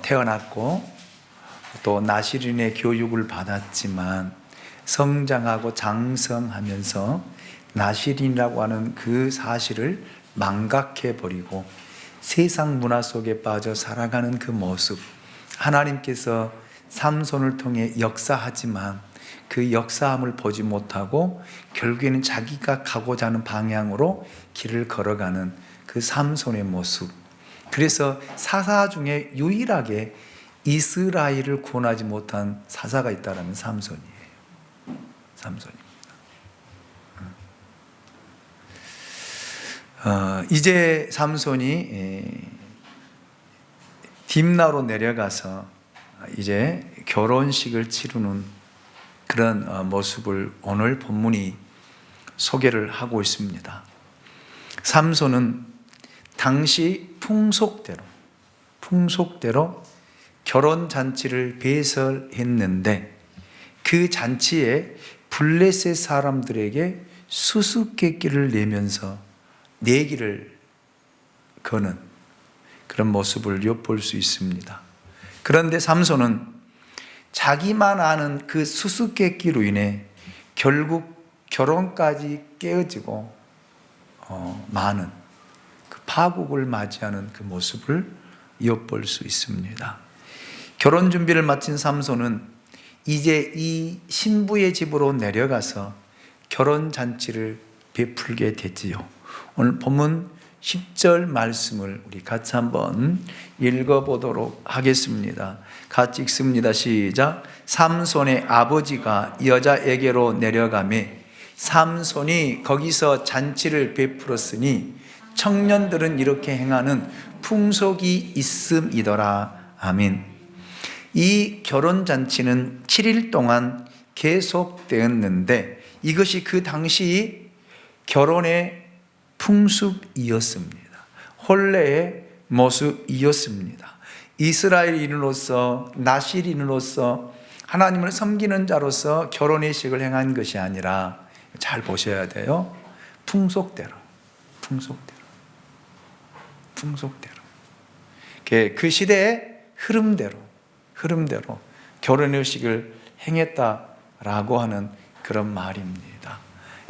태어났고 또 나시린의 교육을 받았지만 성장하고 장성하면서 나시린이라고 하는 그 사실을 망각해버리고 세상 문화 속에 빠져 살아가는 그 모습, 하나님께서 삼손을 통해 역사하지만 그 역사함을 보지 못하고 결국에는 자기가 가고자 하는 방향으로 길을 걸어가는 그 삼손의 모습. 그래서 사사 중에 유일하게 이스라엘을 구원하지 못한 사사가 있다면 삼손이에요. 삼손입니다. 이제 삼손이 딥나로 내려가서 이제 결혼식을 치르는 그런 모습을 오늘 본문이 소개를 하고 있습니다. 삼손은 당시 풍속대로 결혼잔치를 배설했는데 그 잔치에 블레셋 사람들에게 수수께끼를 내면서 내기를 거는 그런 모습을 엿볼 수 있습니다. 그런데 삼손은 자기만 아는 그 수수께끼로 인해 결국 결혼까지 깨어지고 많은 그 파국을 맞이하는 그 모습을 엿볼 수 있습니다. 결혼 준비를 마친 삼손은 이제 이 신부의 집으로 내려가서 결혼 잔치를 베풀게 됐지요. 오늘 본문 10절 말씀을 우리 같이 한번 읽어보도록 하겠습니다. 같이 읽습니다. 시작. 삼손의 아버지가 여자에게로 내려가매 삼손이 거기서 잔치를 베풀었으니 청년들은 이렇게 행하는 풍속이 있음이더라. 아멘. 이 결혼잔치는 7일 동안 계속되었는데 이것이 그 당시 결혼의 풍습이었습니다. 혼례의 모습이었습니다. 이스라엘인으로서 나실인으로서 하나님을 섬기는 자로서 결혼의식을 행한 것이 아니라 잘 보셔야 돼요. 풍속대로 그 시대의 흐름대로 결혼의식을 행했다라고 하는 그런 말입니다.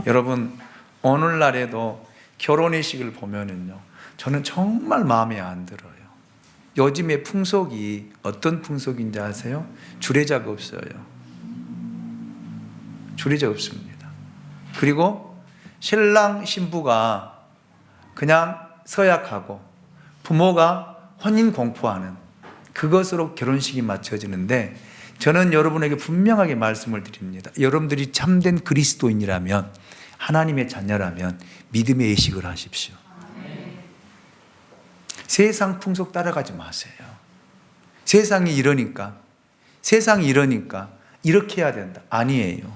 여러분 오늘날에도 결혼의식을 보면은요, 저는 정말 마음에 안 들어요. 요즘의 풍속이 어떤 풍속인지 아세요? 주례자가 없어요. 주례자 없습니다. 그리고 신랑 신부가 그냥 서약하고 부모가 혼인 공포하는 그것으로 결혼식이 마쳐지는데, 저는 여러분에게 분명하게 말씀을 드립니다. 여러분들이 참된 그리스도인이라면, 하나님의 자녀라면 믿음의 예식을 하십시오. 세상 풍속 따라가지 마세요. 세상이 이러니까 이렇게 해야 된다. 아니에요.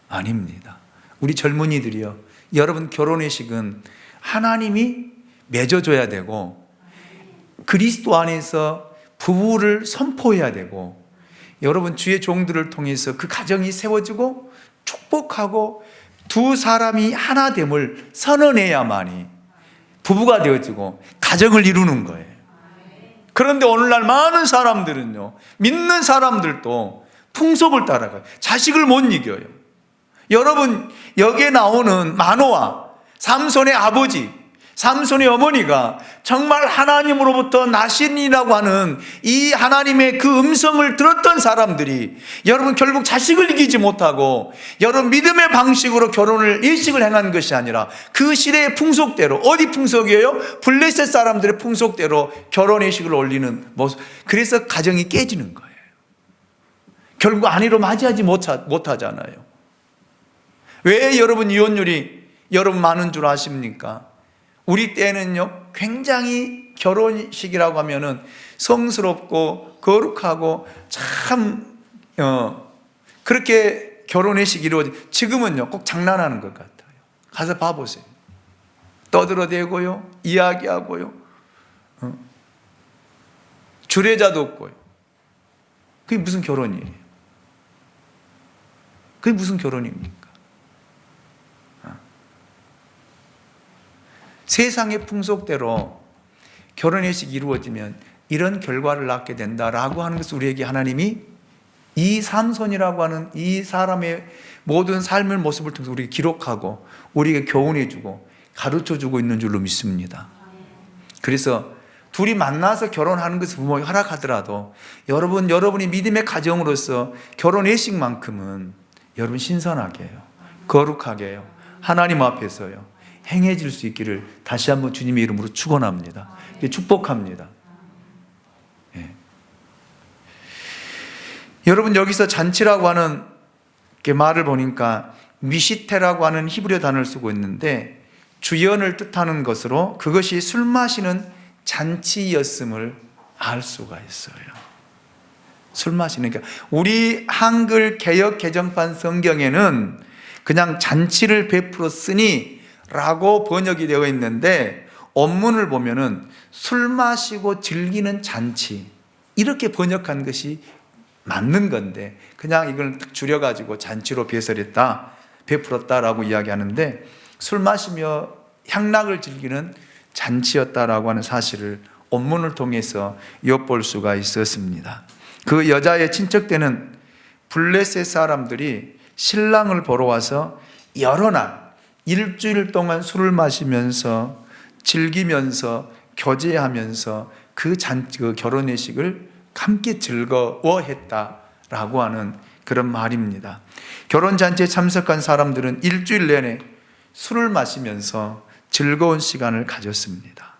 아닙니다. 우리 젊은이들이요, 여러분 결혼의식은 하나님이 맺어줘야 되고 그리스도 안에서 부부를 선포해야 되고, 여러분 주의 종들을 통해서 그 가정이 세워지고 축복하고 두 사람이 하나됨을 선언해야만이 부부가 되어지고 가정을 이루는 거예요. 그런데 오늘날 많은 사람들은요, 믿는 사람들도 풍속을 따라가요. 자식을 못 이겨요. 여러분 여기에 나오는 마노아, 삼손의 아버지, 삼손의 어머니가 정말 하나님으로부터 나신이라고 하는 이 하나님의 그 음성을 들었던 사람들이, 여러분 결국 자식을 이기지 못하고 여러분 믿음의 방식으로 결혼을 일식을 행한 것이 아니라 그 시대의 풍속대로, 어디 풍속이에요? 블레셋 사람들의 풍속대로 결혼 일식을 올리는 모습. 그래서 가정이 깨지는 거예요. 결국 아내로 맞이하지 못하잖아요. 왜 여러분 이혼율이 여러분 많은 줄 아십니까? 우리 때는요, 굉장히 결혼식이라고 하면은 성스럽고 거룩하고 참 그렇게 결혼의식이 이루어지. 지금은요 꼭 장난하는 것 같아요. 가서 봐보세요. 떠들어대고요, 이야기하고요, 주례자도 없고요. 그게 무슨 결혼이에요? 그게 무슨 결혼입니까? 세상의 풍속대로 결혼의식이 이루어지면 이런 결과를 낳게 된다라고 하는 것을 우리에게 하나님이 이 삼손이라고 하는 이 사람의 모든 삶의 모습을 통해서 우리에게 기록하고 우리에게 교훈해주고 가르쳐주고 있는 줄로 믿습니다. 그래서 둘이 만나서 결혼하는 것을 부모가 허락하더라도 여러분이 믿음의 가정으로서 결혼 예식만큼은 여러분 신선하게 해요. 거룩하게 해요. 하나님 앞에서요. 행해질 수 있기를 다시 한번 주님의 이름으로 축원합니다. 축복합니다. 예. 여러분 여기서 잔치라고 하는 말을 보니까 미시테라고 하는 히브리어 단어를 쓰고 있는데 주연을 뜻하는 것으로 그것이 술 마시는 잔치였음을 알 수가 있어요. 술 마시는, 그러니까 우리 한글 개역 개정판 성경에는 그냥 잔치를 베풀었으니 라고 번역이 되어 있는데 원문을 보면은 술 마시고 즐기는 잔치 이렇게 번역한 것이 맞는 건데 그냥 이걸 줄여가지고 잔치로 베풀었다라고 이야기하는데 술 마시며 향락을 즐기는 잔치였다라고 하는 사실을 원문을 통해서 엿볼 수가 있었습니다. 그 여자의 친척되는 블레셋 사람들이 신랑을 보러 와서 여러 날 일주일 동안 술을 마시면서 즐기면서 교제하면서 그 결혼의식을 함께 즐거워했다라고 하는 그런 말입니다. 결혼잔치에 참석한 사람들은 일주일 내내 술을 마시면서 즐거운 시간을 가졌습니다.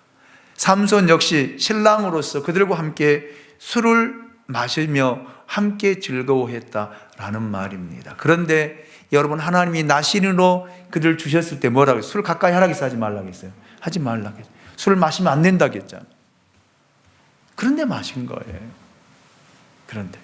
삼손 역시 신랑으로서 그들과 함께 술을 마시며 함께 즐거워했다라는 말입니다. 그런데 여러분 하나님이 나신으로 그들 주셨을 때 뭐라고 했어요? 술 가까이 하라고 했어요? 하지 말라고 했어요? 하지 말라고 했어요. 술을 마시면 안 된다고 했잖아요. 그런데 마신 거예요. 그런데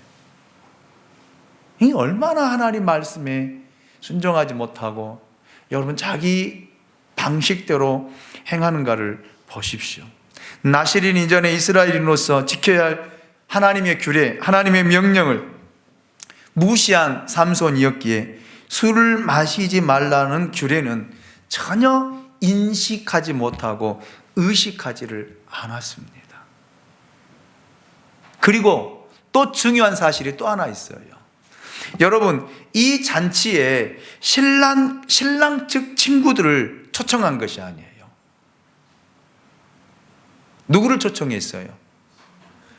이 얼마나 하나님 말씀에 순종하지 못하고 여러분 자기 방식대로 행하는가를 보십시오. 나실인 이전에 이스라엘인으로서 지켜야 할 하나님의 규례, 하나님의 명령을 무시한 삼손이었기에 술을 마시지 말라는 규례는 전혀 인식하지 못하고 의식하지를 않았습니다. 그리고 또 중요한 사실이 또 하나 있어요. 여러분, 이 잔치에 신랑 측 친구들을 초청한 것이 아니에요. 누구를 초청했어요?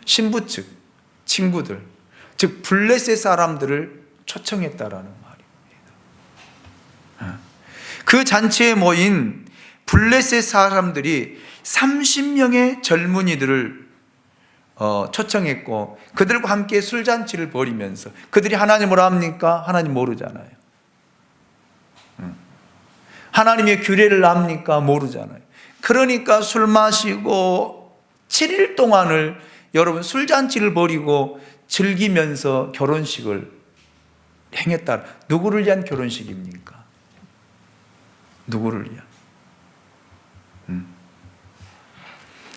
신부 측 친구들, 즉 블레셋 사람들을 초청했다라는 말입니다. 그 잔치에 모인 블레셋 사람들이 30명의 젊은이들을 초청했고 그들과 함께 술잔치를 벌이면서 그들이 하나님을 압니까? 하나님 모르잖아요. 하나님의 규례를 압니까? 모르잖아요. 그러니까 술 마시고 7일 동안을 여러분 술잔치를 벌이고 즐기면서 결혼식을 행했다. 누구를 위한 결혼식입니까? 누구를 위한?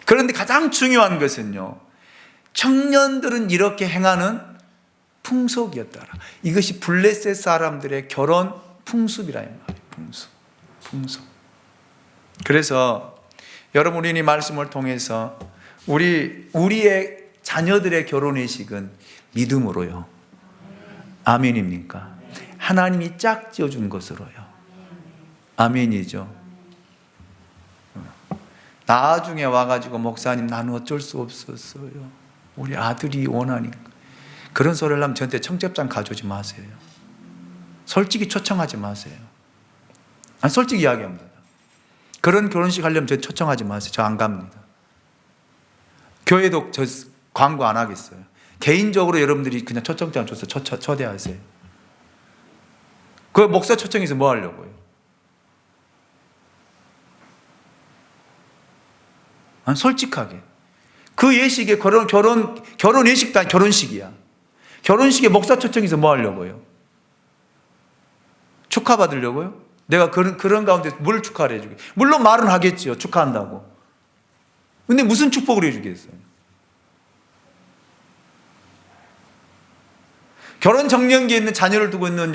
그런데 가장 중요한 것은요, 청년들은 이렇게 행하는 풍속이었더라. 이것이 블레셋 사람들의 결혼 풍습이라 말이에요. 풍속. 그래서 여러분, 우리 이 말씀을 통해서 우리의 자녀들의 결혼의식은 믿음으로요. 아멘입니까? 하나님이 짝지어 준 것으로요. 아멘이죠. 나중에 와가지고 목사님 나는 어쩔 수 없었어요. 우리 아들이 원하니까. 그런 소리를 하면 저한테 청첩장 가져오지 마세요. 솔직히 초청하지 마세요. 아니, 솔직히 이야기합니다. 그런 결혼식 하려면 저 초청하지 마세요. 저 안 갑니다. 교회도 저 광고 안 하겠어요. 개인적으로 여러분들이 그냥 초청장 줘서 초대하세요. 그 목사 초청해서 뭐 하려고요? 아니, 솔직하게. 그 예식에 결혼 예식도 아니 결혼식이야. 결혼식에 목사 초청해서 뭐 하려고요? 축하받으려고요? 내가 그런 가운데 뭘 축하를 해주게? 물론 말은 하겠지요. 축하한다고. 근데 무슨 축복을 해주겠어요? 결혼 정년기에 있는 자녀를 두고 있는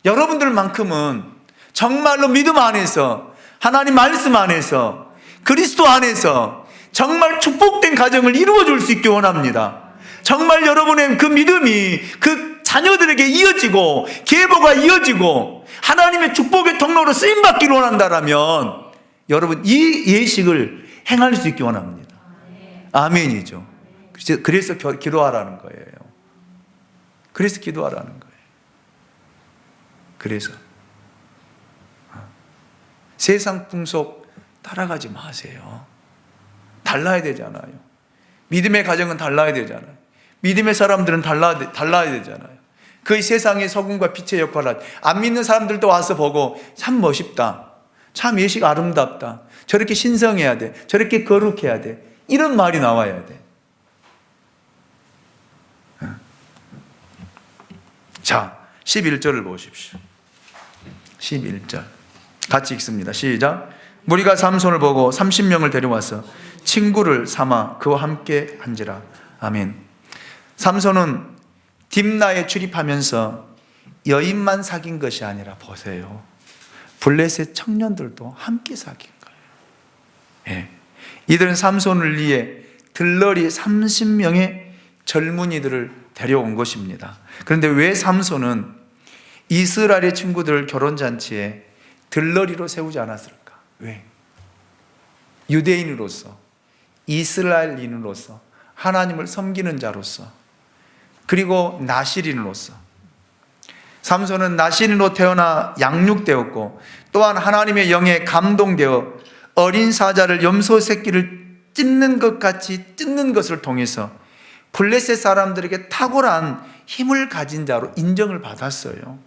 여러분들만큼은 정말로 믿음 안에서, 하나님 말씀 안에서, 그리스도 안에서 정말 축복된 가정을 이루어줄 수 있게 원합니다. 정말 여러분의 그 믿음이 그 자녀들에게 이어지고 계보가 이어지고 하나님의 축복의 통로로 쓰임받기를 원한다면 여러분 이 예식을 행할 수 있게 원합니다. 아멘이죠. 그래서 기도하라는 거예요. 그래서 기도하라는 거예요. 그래서 세상 풍속 따라가지 마세요. 달라야 되잖아요. 믿음의 가정은 달라야 되잖아요. 믿음의 사람들은 달라야 되잖아요. 그 세상의 소금과 빛의 역할을 하죠. 안 믿는 사람들도 와서 보고 참 멋있다. 참 예식 아름답다. 저렇게 신성해야 돼. 저렇게 거룩해야 돼. 이런 말이 나와야 돼. 자, 11절을 보십시오. 11절 같이 읽습니다. 시작. 무리가 삼손을 보고 30명을 데려와서 친구를 삼아 그와 함께 한지라. 아멘. 삼손은 딥나에 출입하면서 여인만 사귄 것이 아니라 보세요, 블레셋 청년들도 함께 사귄 거예요. 예. 이들은 삼손을 위해 들러리 30명의 젊은이들을 데려온 것입니다. 그런데 왜 삼손은 이스라엘의 친구들 결혼잔치에 들러리로 세우지 않았을까? 왜? 유대인으로서, 이스라엘인으로서, 하나님을 섬기는 자로서, 그리고 나실인으로서. 삼손은 나실인으로 태어나 양육되었고 또한 하나님의 영에 감동되어 어린 사자를 염소 새끼를 찢는 것 같이 찢는 것을 통해서 블레셋 사람들에게 탁월한 힘을 가진 자로 인정을 받았어요.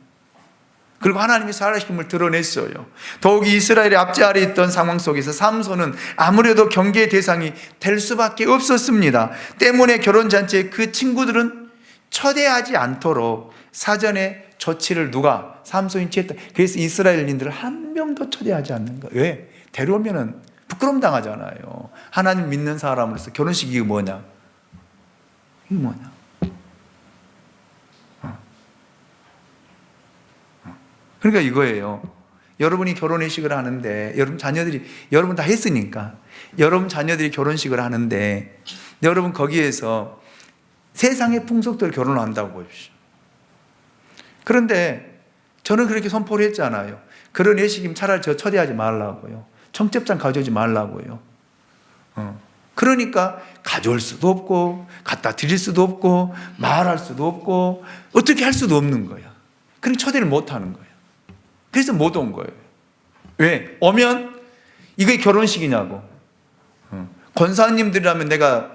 그리고 하나님이 살아계신 힘을 드러냈어요. 더욱이 이스라엘의 압제 아래 있던 상황 속에서 삼손은 아무래도 경계의 대상이 될 수밖에 없었습니다. 때문에 결혼잔치에 그 친구들은 초대하지 않도록 사전에 조치를 누가? 삼손이 취했다. 그래서 이스라엘인들을 한 명도 초대하지 않는 거예요. 왜? 데려오면 부끄러움 당하잖아요. 하나님 믿는 사람으로서 결혼식이 이게 뭐냐? 이게 뭐냐? 그러니까 이거예요. 여러분이 결혼식을 하는데 여러분 다 했으니까 여러분 자녀들이 결혼식을 하는데 여러분 거기에서 세상의 풍속대로 결혼을 한다고 보십시오. 그런데 저는 그렇게 선포를 했잖아요. 그런 예식이면 차라리 저 초대하지 말라고요. 청첩장 가져오지 말라고요. 그러니까 가져올 수도 없고 갖다 드릴 수도 없고 말할 수도 없고 어떻게 할 수도 없는 거야. 그러니까 초대를 못 하는 거예요. 그래서 못 온 거예요. 왜? 오면 이게 결혼식이냐고. 권사님들이라면 내가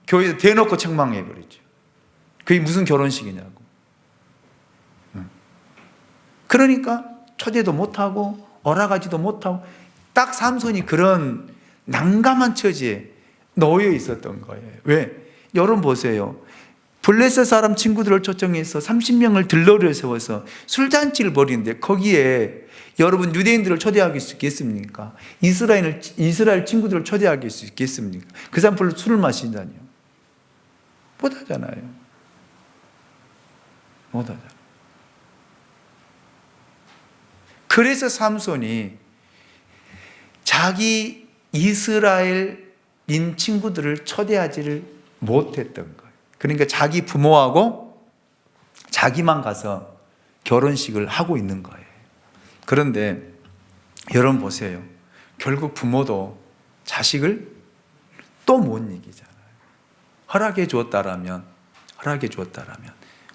교회에서 대놓고 책망해 버리죠. 그게 무슨 결혼식이냐고. 그러니까 초대도 못하고 오라가지도 못하고 딱 삼손이 그런 난감한 처지에 놓여 있었던 거예요. 왜? 여러분 보세요. 블레셋 사람 친구들을 초청해서 30명을 들러리에 세워서 술잔치를 벌이는데 거기에 여러분 유대인들을 초대할 수 있겠습니까? 이스라엘 친구들을 초대할 수 있겠습니까? 그 사람 별로 술을 마시다니요. 못하잖아요. 못하잖아요. 그래서 삼손이 자기 이스라엘인 친구들을 초대하지를 못했던 거예요. 그러니까 자기 부모하고 자기만 가서 결혼식을 하고 있는 거예요. 그런데 여러분 보세요. 결국 부모도 자식을 또 못 이기잖아요. 허락해 주었다라면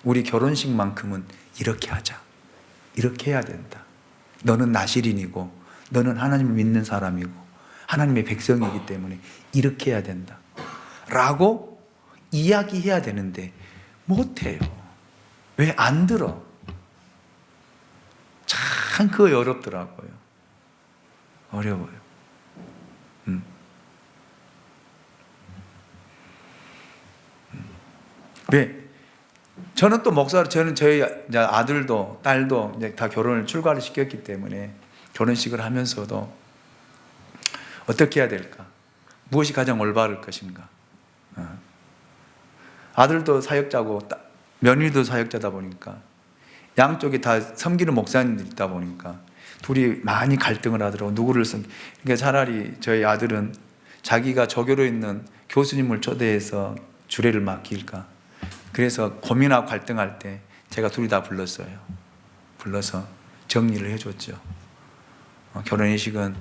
우리 결혼식만큼은 이렇게 하자. 이렇게 해야 된다. 너는 나실인이고 너는 하나님을 믿는 사람이고 하나님의 백성이기 때문에 이렇게 해야 된다 라고 이야기해야 되는데 못해요. 왜? 안 들어. 참 그거 어렵더라고요. 어려워요. 왜? 저는 또 목사로 저희 아들도 딸도 이제 다 출가를 시켰기 때문에 결혼식을 하면서도 어떻게 해야 될까? 무엇이 가장 올바를 것인가? 아들도 사역자고 며느리도 사역자다 보니까 양쪽에 다 섬기는 목사님들이 있다 보니까 둘이 많이 갈등을 하더라고. 누구를 그러니까 차라리 저희 아들은 자기가 조교로 있는 교수님을 초대해서 주례를 맡길까? 그래서 고민하고 갈등할 때 제가 둘이 다 불렀어요. 불러서 정리를 해줬죠. 결혼의식은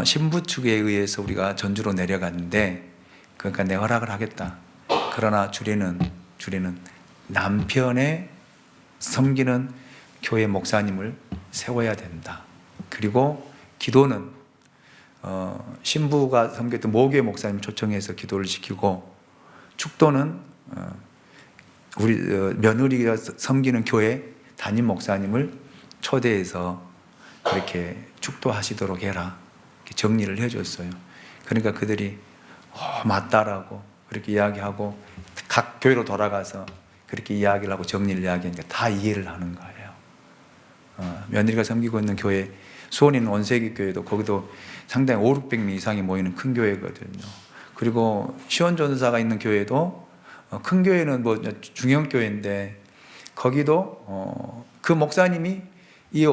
신부 측에 의해서 우리가 전주로 내려갔는데, 그러니까 내 허락을 하겠다. 그러나 주례는 남편의 섬기는 교회 목사님을 세워야 된다. 그리고 기도는 신부가 섬겼던 모교회 목사님 초청해서 기도를 시키고, 축도는 우리 며느리가 섬기는 교회 담임 목사님을 초대해서 그렇게 축도하시도록 해라. 이렇게 정리를 해줬어요. 그러니까 그들이 맞다라고 그렇게 이야기하고 각 교회로 돌아가서 그렇게 이야기를 하고 정리를 이야기하니까 다 이해를 하는 거예요. 며느리가 섬기고 있는 교회, 수원에 있는 원세기 교회도 거기도 상당히 500~600명 이상이 모이는 큰 교회거든요. 그리고 시원전사가 있는 교회도 큰 교회는 뭐 중형교회인데, 거기도 그 목사님이 이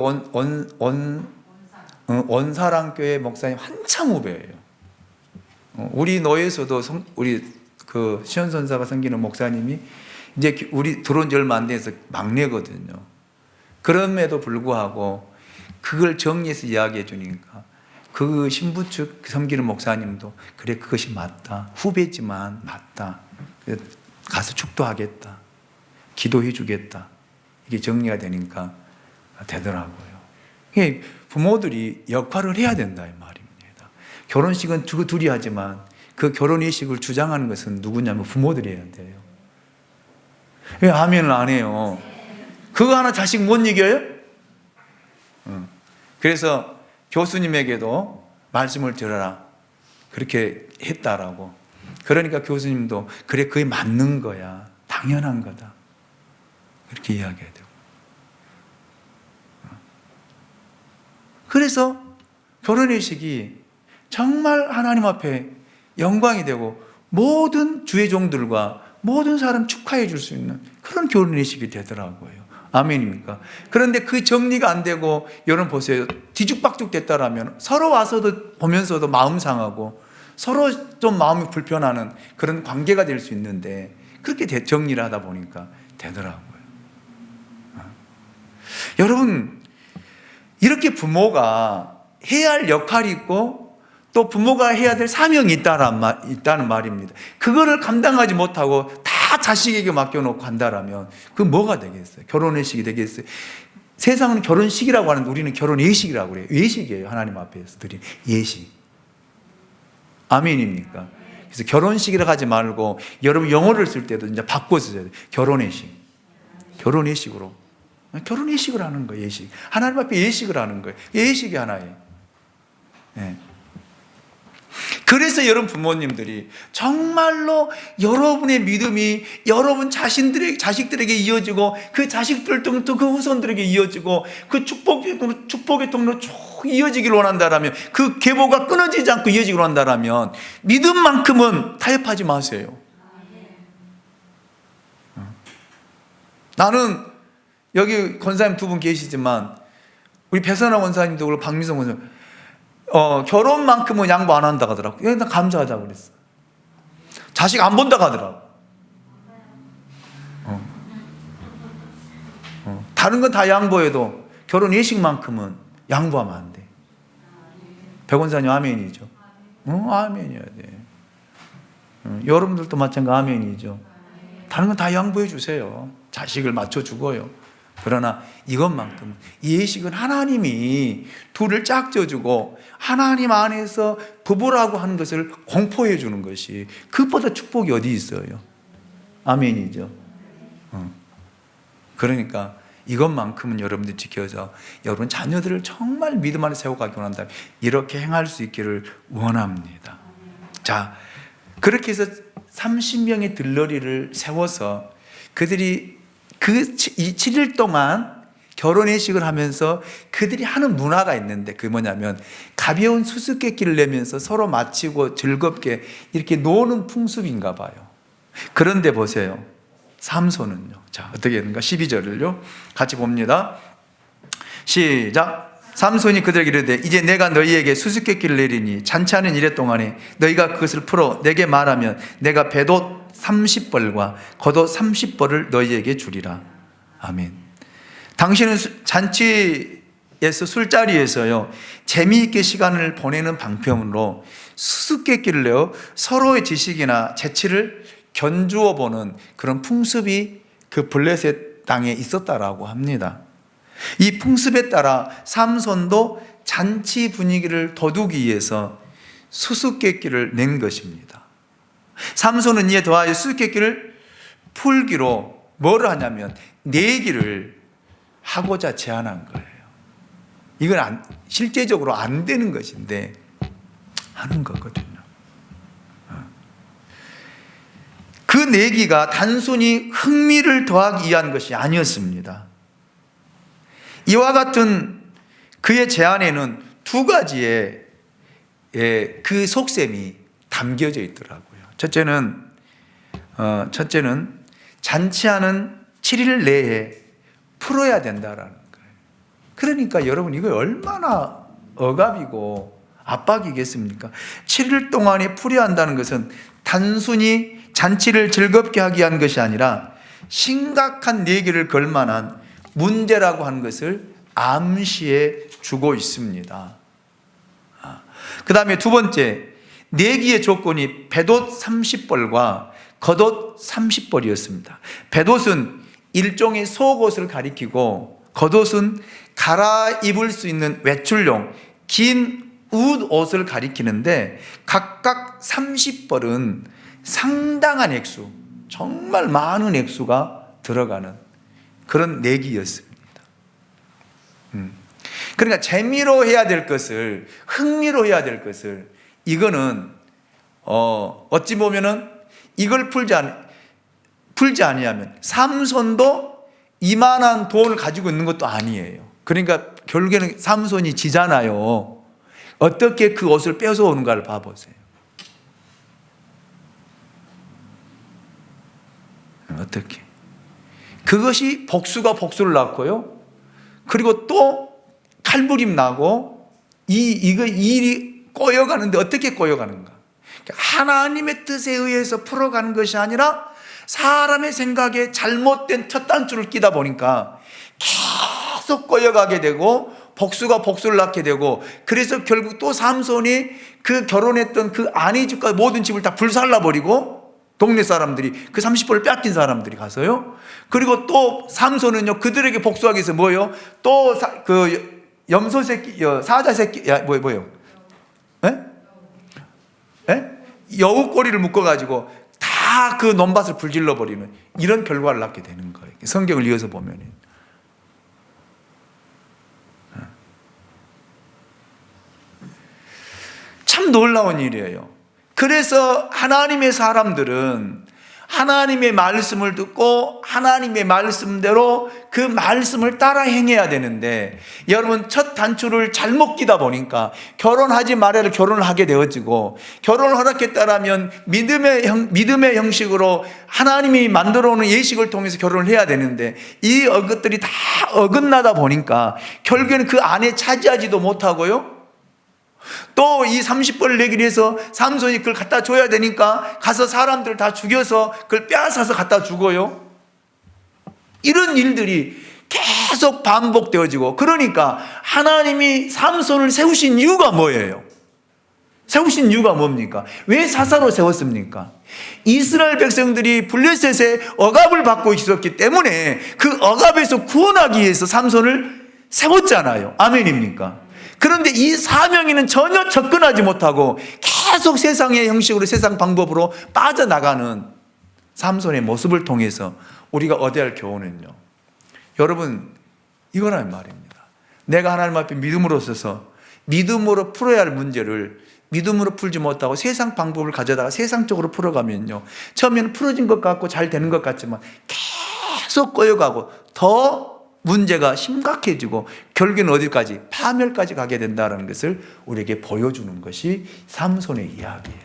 원사랑교회 목사님 한참 후배예요. 우리 노예에서도 우리 그 시원전사가 섬기는 목사님이 이제 우리 들어온 지 얼마 안 돼서 막내거든요. 그럼에도 불구하고 그걸 정리해서 이야기해 주니까 그 신부 측 섬기는 목사님도 그래, 그것이 맞다. 후배지만 맞다. 가서 축도하겠다. 기도해 주겠다. 이게 정리가 되니까 되더라고요. 부모들이 역할을 해야 된다 이 말입니다. 결혼식은 둘이 하지만 그 결혼의식을 주장하는 것은 누구냐면 부모들이 해야 돼요. 왜 아멘을 안 해요? 그거 하나 자식 못 이겨요? 그래서 교수님에게도 말씀을 들어라. 그렇게 했다라고. 그러니까 교수님도 그래, 그게 맞는 거야. 당연한 거다. 그렇게 이야기해야 되고. 그래서 결혼의식이 정말 하나님 앞에 영광이 되고 모든 주의 종들과 모든 사람 축하해 줄 수 있는 그런 결혼의식이 되더라고요. 아멘입니까? 그런데 그 정리가 안 되고, 여러분 보세요. 뒤죽박죽 됐다라면 서로 와서도 보면서도 마음 상하고 서로 좀 마음이 불편하는 그런 관계가 될 수 있는데, 그렇게 정리를 하다 보니까 되더라고요. 여러분, 이렇게 부모가 해야 할 역할이 있고 또 부모가 해야 될 사명이 있다는 말입니다. 그거를 감당하지 못하고 다 자식에게 맡겨놓고 한다라면 그 뭐가 되겠어요? 결혼의식이 되겠어요? 세상은 결혼식이라고 하는데 우리는 결혼예식이라고 그래요. 예식이에요. 하나님 앞에서 드린 예식. 아멘입니까? 그래서 결혼식이라고 하지 말고, 여러분 영어를 쓸 때도 이제 바꿔 쓰셔야 돼요. 결혼예식. 결혼예식으로. 결혼예식을 하는 거예요. 예식. 하나님 앞에 예식을 하는 거예요. 예식이 하나예요. 네. 그래서 여러분 부모님들이 정말로 여러분의 믿음이 여러분 자식들에게 이어지고, 그 자식들도 또 그 후손들에게 이어지고, 그 축복의 통로 쭉 이어지기를 원한다라면, 그 계보가 끊어지지 않고 이어지기를 원한다라면 믿음만큼은 타협하지 마세요. 나는 여기 권사님 두 분 계시지만 우리 배선아 권사님도 그렇고 박미성 권사님, 결혼만큼은 양보 안 한다고 하더라고. 나 감사하다고 그랬어. 자식 안 본다고 하더라고. 다른 건 다 양보해도 결혼 예식만큼은 양보하면 안 돼. 백원사님 아멘이죠. 아멘이어야 돼. 여러분들도 마찬가지 아멘이죠. 다른 건 다 양보해 주세요. 자식을 맞춰주고요. 그러나 이것만큼, 이 예식은 하나님이 둘을 짝져주고 하나님 안에서 부부라고 하는 것을 공포해 주는 것이, 그것보다 축복이 어디 있어요? 아멘이죠. 그러니까 이것만큼은 여러분들 지켜서 여러분 자녀들을 정말 믿음 안에 세워가기 원한다면 이렇게 행할 수 있기를 원합니다. 자, 그렇게 해서 30명의 들러리를 세워서 그들이 이 7일 동안 결혼의식을 하면서 그들이 하는 문화가 있는데, 그게 뭐냐면 가벼운 수수께끼를 내면서 서로 마치고 즐겁게 이렇게 노는 풍습인가 봐요. 그런데 보세요. 삼손은요. 자, 어떻게 했는가? 12절을요. 같이 봅니다. 시작. 삼손이 그들에게 이르되 이제 내가 너희에게 수수께끼를 내리니 잔치하는 이래 동안에 너희가 그것을 풀어 내게 말하면 내가 배옷 30벌과 겉옷 30벌을 너희에게 주리라. 아멘. 당신은 잔치에서 술자리에서요 재미있게 시간을 보내는 방편으로 수수께끼를 내어 서로의 지식이나 재치를 견주어 보는 그런 풍습이 그 블레셋 땅에 있었다라고 합니다. 이 풍습에 따라 삼손도 잔치 분위기를 돋우기 위해서 수수께끼를 낸 것입니다. 삼손은 이에 더하여 수수께끼를 풀기로 뭐를 하냐면 내기를 하고자 제안한 거예요. 이건 실제적으로 안 되는 것인데 하는 거거든요. 그 내기가 단순히 흥미를 더하기 위한 것이 아니었습니다. 이와 같은 그의 제안에는 두 가지의 그 속셈이 담겨져 있더라고요. 첫째는 잔치하는 7일 내에 풀어야 된다라는 거예요. 그러니까 여러분 이거 얼마나 억압이고 압박이겠습니까? 7일 동안에 풀어야 한다는 것은 단순히 잔치를 즐겁게 하기 위한 것이 아니라 심각한 내기를 걸 만한 문제라고 하는 것을 암시해 주고 있습니다. 그 다음에 두 번째, 내기의 조건이 배옷 30벌과 겉옷 30벌이었습니다. 배옷은 일종의 속옷을 가리키고 겉옷은 갈아입을 수 있는 외출용 긴 웃옷을 가리키는데 각각 30벌은 상당한 액수, 정말 많은 액수가 들어가는 그런 내기였습니다. 그러니까 재미로 해야 될 것을, 흥미로 해야 될 것을, 이거는 어찌 보면은 이걸 풀지 아니하면 삼손도 이만한 돈을 가지고 있는 것도 아니에요. 그러니까 결국에는 삼손이 지잖아요. 어떻게 그 옷을 뺏어오는가를 봐보세요. 어떻게? 그것이 복수가 복수를 낳고요. 그리고 또 칼부림 나고 이거 일이 꼬여가는데 어떻게 꼬여가는가? 하나님의 뜻에 의해서 풀어가는 것이 아니라 사람의 생각에 잘못된 첫 단추를 끼다 보니까 계속 꼬여가게 되고 복수가 복수를 낳게 되고, 그래서 결국 또 삼손이 그 결혼했던 그 아내 집과 모든 집을 다 불살라 버리고 동네 사람들이 그 30벌을 빼앗긴 사람들이 가서요. 그리고 또 삼손은요 그들에게 복수하기 위해서 뭐요? 또 그 염소 새끼, 사자 새끼, 뭐요? 예? 예? 여우 꼬리를 묶어가지고 다 그 논밭을 불질러 버리는 이런 결과를 낳게 되는 거예요. 성경을 이어서 보면 참 놀라운 일이에요. 그래서 하나님의 사람들은 하나님의 말씀을 듣고 하나님의 말씀대로 그 말씀을 따라 행해야 되는데, 여러분 첫 단추를 잘못 끼다 보니까 결혼하지 말아야 결혼을 하게 되어지고, 결혼을 허락했다라면 믿음의 형식으로 하나님이 만들어 오는 예식을 통해서 결혼을 해야 되는데, 이 것들이 다 어긋나다 보니까 결국에는 그 안에 차지하지도 못하고요, 또 이 30벌을 내기 위해서 삼손이 그걸 갖다 줘야 되니까 가서 사람들 다 죽여서 그걸 빼앗아서 갖다 주고요. 이런 일들이 계속 반복되어지고, 그러니까 하나님이 삼손을 세우신 이유가 뭐예요? 세우신 이유가 뭡니까? 왜 사사로 세웠습니까? 이스라엘 백성들이 블레셋의 억압을 받고 있었기 때문에 그 억압에서 구원하기 위해서 삼손을 세웠잖아요. 아멘입니까? 그런데 이 사명에는 전혀 접근하지 못하고 계속 세상의 형식으로, 세상 방법으로 빠져나가는 삼손의 모습을 통해서 우리가 얻어야 할 교훈은요, 여러분 이거란 말입니다. 내가 하나님 앞에 믿음으로 서서 믿음으로 풀어야 할 문제를 믿음으로 풀지 못하고 세상 방법을 가져다가 세상적으로 풀어가면요, 처음에는 풀어진 것 같고 잘 되는 것 같지만 계속 꼬여가고 더 문제가 심각해지고 결국에는 어디까지? 파멸까지 가게 된다는 것을 우리에게 보여주는 것이 삼손의 이야기예요.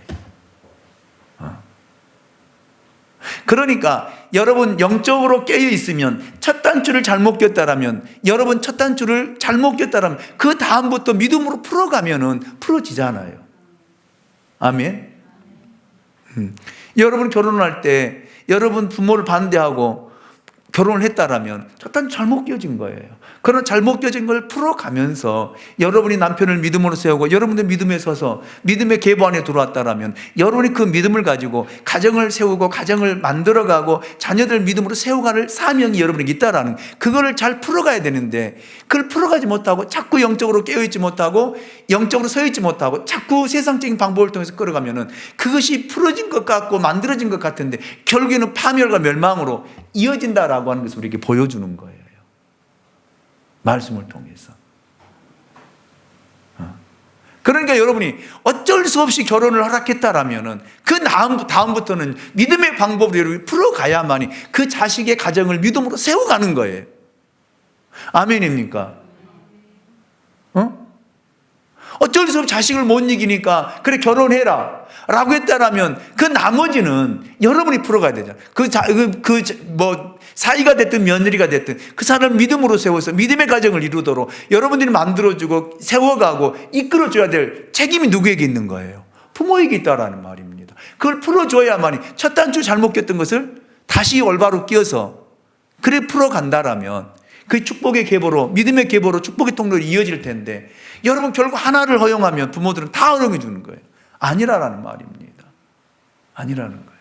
그러니까 여러분 영적으로 깨어 있으면 첫 단추를 잘못 꼈다라면, 여러분 첫 단추를 잘못 꼈다라면 그 다음부터 믿음으로 풀어가면은 풀어지잖아요. 아멘. 여러분 결혼할 때 여러분 부모를 반대하고 결혼을 했다라면 첫 단추 잘못 껴진 거예요. 그런 잘못 껴진 걸 풀어가면서 여러분이 남편을 믿음으로 세우고 여러분들 믿음에 서서 믿음의 계보 안에 들어왔다라면 여러분이 그 믿음을 가지고 가정을 세우고 가정을 만들어가고 자녀들 믿음으로 세워갈 사명이 여러분에게 있다라는, 그거를 잘 풀어가야 되는데 그걸 풀어가지 못하고 자꾸 영적으로 깨어있지 못하고 영적으로 서있지 못하고 자꾸 세상적인 방법을 통해서 끌어가면은 그것이 풀어진 것 같고 만들어진 것 같은데 결국에는 파멸과 멸망으로 이어진다라고 하는 것을 우리에게 보여주는 거예요. 말씀을 통해서. 그러니까 여러분이 어쩔 수 없이 결혼을 허락했다라면은 그 다음부터는 믿음의 방법으로 여러분이 풀어가야만이 그 자식의 가정을 믿음으로 세워가는 거예요. 아멘입니까? 어쩔 수 없이 자식을 못 이기니까 그래 결혼해라 라고 했다라면 그 나머지는 여러분이 풀어가야 되잖아요. 사이가 됐든 며느리가 됐든 그 사람을 믿음으로 세워서 믿음의 가정을 이루도록 여러분들이 만들어주고 세워가고 이끌어줘야 될 책임이 누구에게 있는 거예요? 부모에게 있다라는 말입니다. 그걸 풀어줘야만이 첫 단추 잘못 꼈던 것을 다시 올바로 끼워서 그래 풀어간다라면 그 축복의 계보로, 믿음의 계보로 축복의 통로로 이어질 텐데 여러분 결국 하나를 허용하면 부모들은 다 허용해 주는 거예요. 아니라는 말입니다. 아니라는 거예요.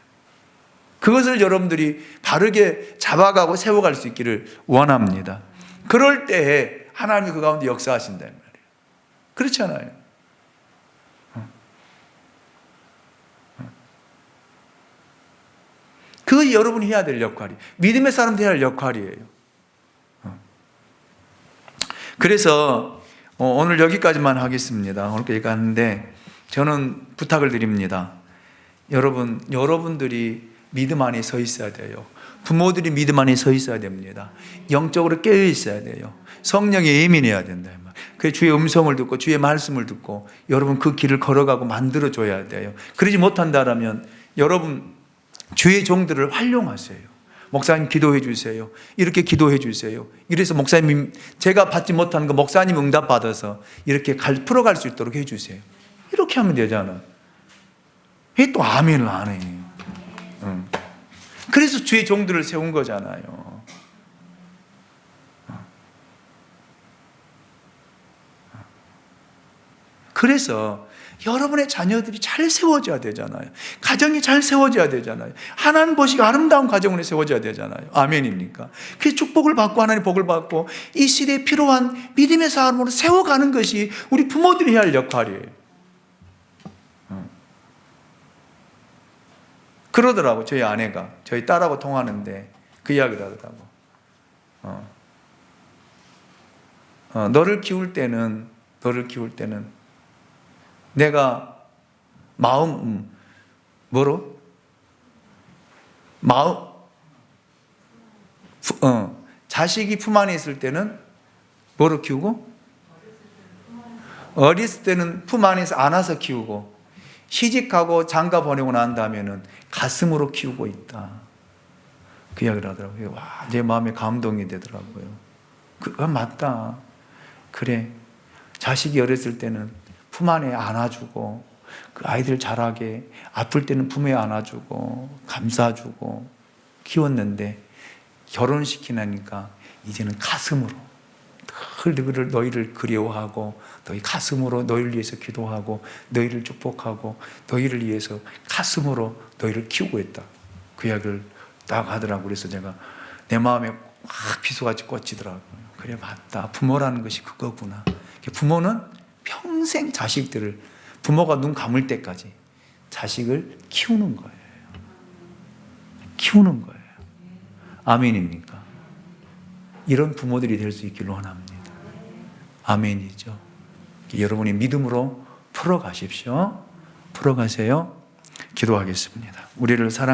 그것을 여러분들이 바르게 잡아가고 세워갈 수 있기를 원합니다. 그럴 때에 하나님이 그 가운데 역사하신다는 말이에요. 그렇잖아요. 그것이 여러분이 해야 될 역할이, 믿음의 사람들이 해야 할 역할이에요. 그래서 오늘 여기까지만 하겠습니다. 오늘 여기까지 하는데 저는 부탁을 드립니다. 여러분들이 믿음 안에 서 있어야 돼요. 부모들이 믿음 안에 서 있어야 됩니다. 영적으로 깨어 있어야 돼요. 성령에 예민해야 된다. 그 주의 음성을 듣고 주의 말씀을 듣고 여러분 그 길을 걸어가고 만들어줘야 돼요. 그러지 못한다라면 여러분 주의 종들을 활용하세요. 목사님 기도해 주세요. 이렇게 기도해 주세요. 이래서 목사님 제가 받지 못하는 거 목사님 응답 받아서 이렇게 풀어갈 수 있도록 해 주세요. 이렇게 하면 되잖아. 왜 또 아멘을 안 해? 그래서 주의 종들을 세운 거잖아요. 그래서 여러분의 자녀들이 잘 세워져야 되잖아요. 가정이 잘 세워져야 되잖아요. 하나님 보시기 아름다운 가정으로 세워져야 되잖아요. 아멘입니까? 그 축복을 받고 하나님 복을 받고 이 시대에 필요한 믿음의 사람으로 세워가는 것이 우리 부모들이 해야 할 역할이에요. 그러더라고. 저희 아내가 저희 딸하고 통하는데 그 이야기를 하더라고. 너를 키울 때는 내가 자식이 품 안에 있을 때는 뭐로 키우고? 어렸을 때는 품 안에서 안아서 키우고 시집가고 장가 보내고 난 다음에는 가슴으로 키우고 있다. 그 이야기를 하더라고요. 와, 내 마음에 감동이 되더라고요. 맞다. 그래. 자식이 어렸을 때는 품 안에 안아주고 그 아이들 자라게 아플 때는 품에 안아주고 감싸주고 키웠는데 결혼시키니까 이제는 가슴으로 늘 너희를 그리워하고 너희 가슴으로 너희를 위해서 기도하고 너희를 축복하고 너희를 위해서 가슴으로 너희를 키우고 있다. 그 이야기를 딱 하더라고요. 그래서 제가 내 마음에 확 비수같이 꽂히더라고요. 그래 맞다. 부모라는 것이 그거구나. 부모는 평생 자식들을 부모가 눈 감을 때까지 자식을 키우는 거예요. 키우는 거예요. 아멘입니까? 이런 부모들이 될 수 있기를 원합니다. 아멘이죠. 여러분이 믿음으로 풀어가십시오. 풀어가세요. 기도하겠습니다. 우리를 사랑